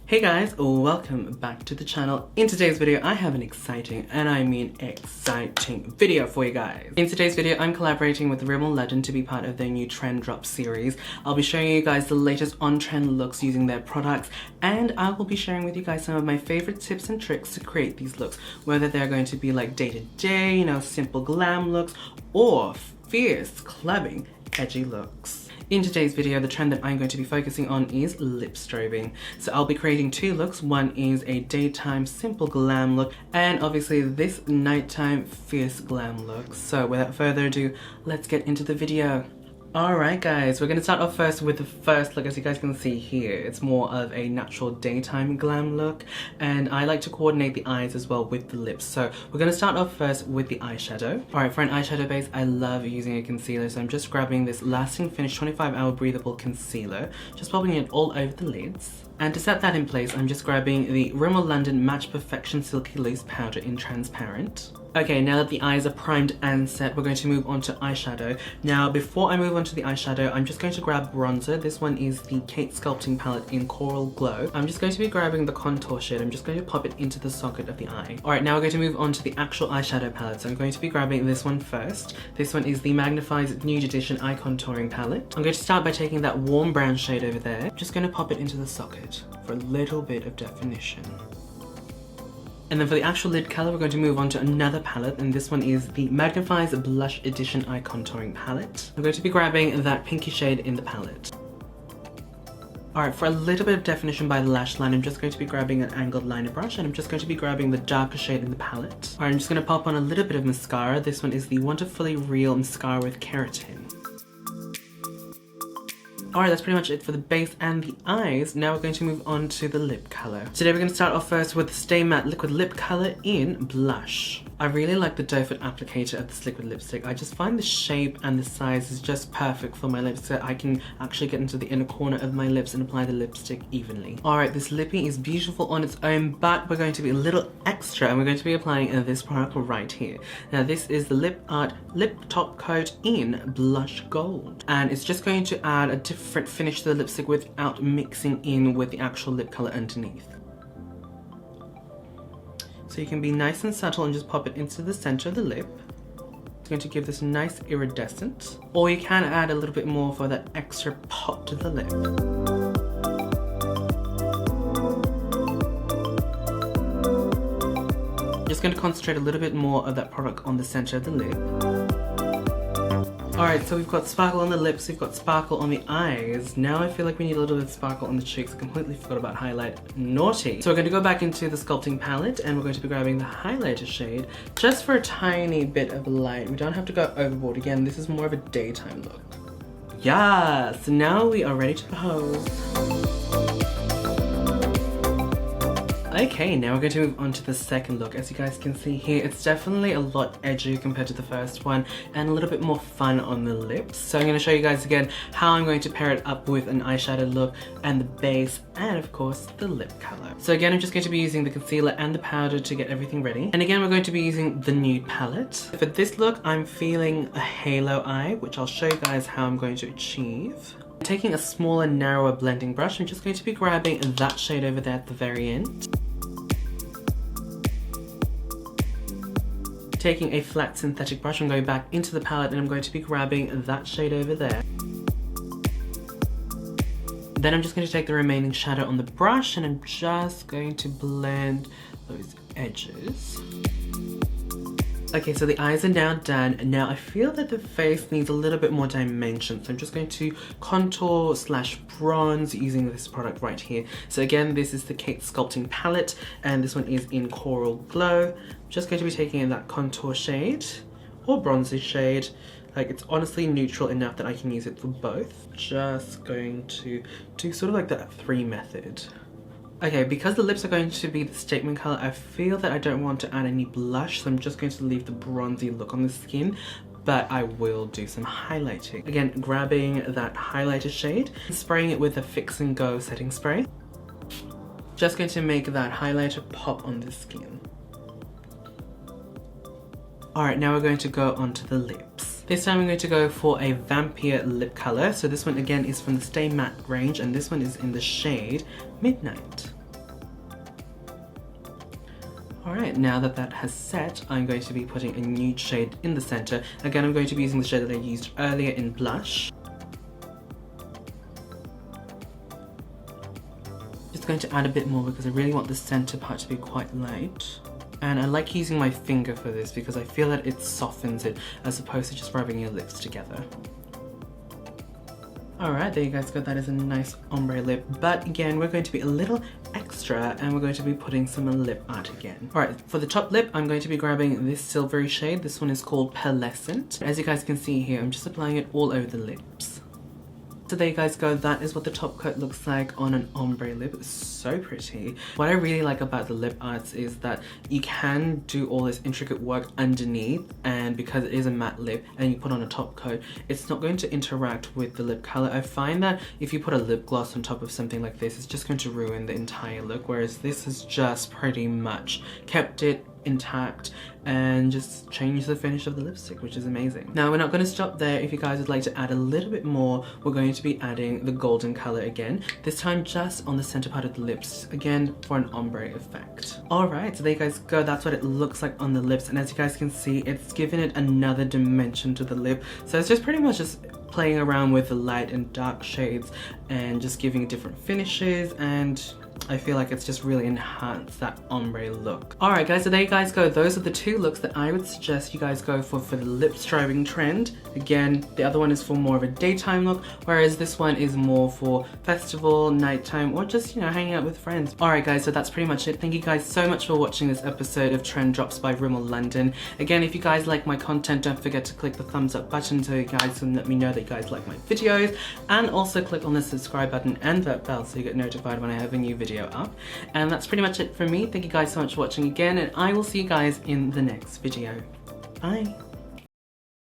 Hey guys, welcome back to the channel. In today's video, I have an exciting, and I mean exciting video for you guys. In today's video, I'm collaborating with Rimmel London to be part of their new Trend Drop series. I'll be showing you guys the latest on-trend looks using their products, and I will be sharing with you guys some of my favorite tips and tricks to create these looks, whether they're going to be like day-to-day, simple glam looks, or fierce, clubbing, edgy looks. In today's video, the trend that I'm going to be focusing on is lip strobing. So I'll be creating two looks. One is a daytime simple glam look, and obviously this nighttime fierce glam look. So without further ado, let's get into the video. Alright guys, we're going to start off first with the first look. As you guys can see here, it's more of a natural daytime glam look, and I like to coordinate the eyes as well with the lips. So we're going to start off first with the eyeshadow. Alright, for an eyeshadow base, I love using a concealer, so I'm just grabbing this Lasting Finish 25-hour breathable concealer, just popping it all over the lids. And to set that in place, I'm just grabbing the Rimmel London Match Perfection Silky Loose Powder in Transparent. Okay, now that the eyes are primed and set, we're going to move on to eyeshadow. Now, before I move on to the eyeshadow, I'm just going to grab bronzer. This one is the Kate Sculpting palette in Coral Glow. I'm just going to be grabbing the contour shade. I'm just going to pop it into the socket of the eye. Alright, now we're going to move on to the actual eyeshadow palette. So I'm going to be grabbing this one first. This one is the Magnif'Eyes Nude Edition Eye Contouring Palette. I'm going to start by taking that warm brown shade over there. Just going to pop it into the socket for a little bit of definition. And then for the actual lid color, we're going to move on to another palette, and this one is the Magnif'Eyes Blush Edition Eye Contouring Palette. I'm going to be grabbing that pinky shade in the palette. Alright, for a little bit of definition by the lash line, I'm just going to be grabbing an angled liner brush, and I'm just going to be grabbing the darker shade in the palette. Alright, I'm just going to pop on a little bit of mascara. This one is the Wonderfully Real Mascara with Keratin. Alright, that's pretty much it for the base and the eyes. Now we're going to move on to the lip color. Today we're going to start off first with the Stay Matte Liquid Lip Color in Blush. I really like the doe foot applicator of this liquid lipstick. I just find the shape and the size is just perfect for my lips, so I can actually get into the inner corner of my lips and apply the lipstick evenly. Alright, this lippy is beautiful on its own, but we're going to be a little extra, and we're going to be applying this product right here. Now this is the Lip Art Lip Topcoat in Blush Gold, and it's just going to add a different finish to the lipstick without mixing in with the actual lip color underneath. So you can be nice and subtle and just pop it into the center of the lip. It's going to give this nice iridescent, or you can add a little bit more for that extra pop to the lip. Just going to concentrate a little bit more of that product on the center of the lip. Alright, so we've got sparkle on the lips, we've got sparkle on the eyes. Now I feel like we need a little bit of sparkle on the cheeks. I completely forgot about highlight. Naughty. So we're going to go back into the Sculpting palette, and we're going to be grabbing the highlighter shade just for a tiny bit of light. We don't have to go overboard. Again, this is more of a daytime look. Yeah, so now we are ready to pose. Okay, now we're going to move on to the second look. As you guys can see here, it's definitely a lot edgier compared to the first one, and a little bit more fun on the lips. So I'm going to show you guys again how I'm going to pair it up with an eyeshadow look and the base, and of course the lip color. So again, I'm just going to be using the concealer and the powder to get everything ready. And again, we're going to be using the Nude palette. For this look, I'm feeling a halo eye, which I'll show you guys how I'm going to achieve. Taking a smaller, narrower blending brush, I'm just going to be grabbing that shade over there at the very end. Taking a flat synthetic brush, I'm going back into the palette, and I'm going to be grabbing that shade over there. Then I'm just going to take the remaining shadow on the brush, and I'm just going to blend those edges. Okay, so the eyes are now done, and now I feel that the face needs a little bit more dimension, so I'm just going to contour / bronze using this product right here. So again, this is the Kate Sculpting palette, and this one is in Coral Glow. I'm just going to be taking in that contour shade or bronzy shade. Like, it's honestly neutral enough that I can use it for both. Just going to do sort of like that 3 method. Okay, because the lips are going to be the statement color, I feel that I don't want to add any blush, so I'm just going to leave the bronzy look on the skin, but I will do some highlighting. Again, grabbing that highlighter shade, spraying it with a Fix and Go setting spray. Just going to make that highlighter pop on the skin. Alright, now we're going to go onto the lips. This time I'm going to go for a Vampire lip color. So this one again is from the Stay Matte range, and this one is in the shade Midnight. Alright, now that that has set, I'm going to be putting a nude shade in the center. Again, I'm going to be using the shade that I used earlier in blush. Just going to add a bit more because I really want the center part to be quite light. And I like using my finger for this because I feel that it softens it as opposed to just rubbing your lips together. Alright, there you guys go. That is a nice ombre lip. But again, we're going to be a little extra and we're going to be putting some lip art again. Alright, for the top lip, I'm going to be grabbing this silvery shade. This one is called Pearlescent. As you guys can see here, I'm just applying it all over the lips. So there you guys go, that is what the top coat looks like on an ombre lip. It's so pretty. What I really like about the lip arts is that you can do all this intricate work underneath, and because it is a matte lip and you put on a top coat, it's not going to interact with the lip color. I find that if you put a lip gloss on top of something like this, it's just going to ruin the entire look, whereas this has just pretty much kept it intact and just change the finish of the lipstick, which is amazing. Now we're not going to stop there. If you guys would like to add a little bit more, we're going to be adding the golden color again, this time just on the center part of the lips, again for an ombre effect. Alright, so there you guys go, that's what it looks like on the lips, and as you guys can see, it's given it another dimension to the lip. So it's just pretty much just playing around with the light and dark shades and just giving it different finishes, and I feel like it's just really enhanced that ombre look. Alright guys, so there you guys go. Those are the two looks that I would suggest you guys go for the Lip Strobing Trend. Again, the other one is for more of a daytime look, whereas this one is more for festival, nighttime, or just, you know, hanging out with friends. Alright guys, so that's pretty much it. Thank you guys so much for watching this episode of Trend Drops by Rimmel London. Again, if you guys like my content, don't forget to click the thumbs up button so you guys can let me know that you guys like my videos, and also click on the subscribe button and that bell so you get notified when I have a new video up. And that's pretty much it from me. Thank you guys so much for watching again, and I will see you guys in the next video. Bye.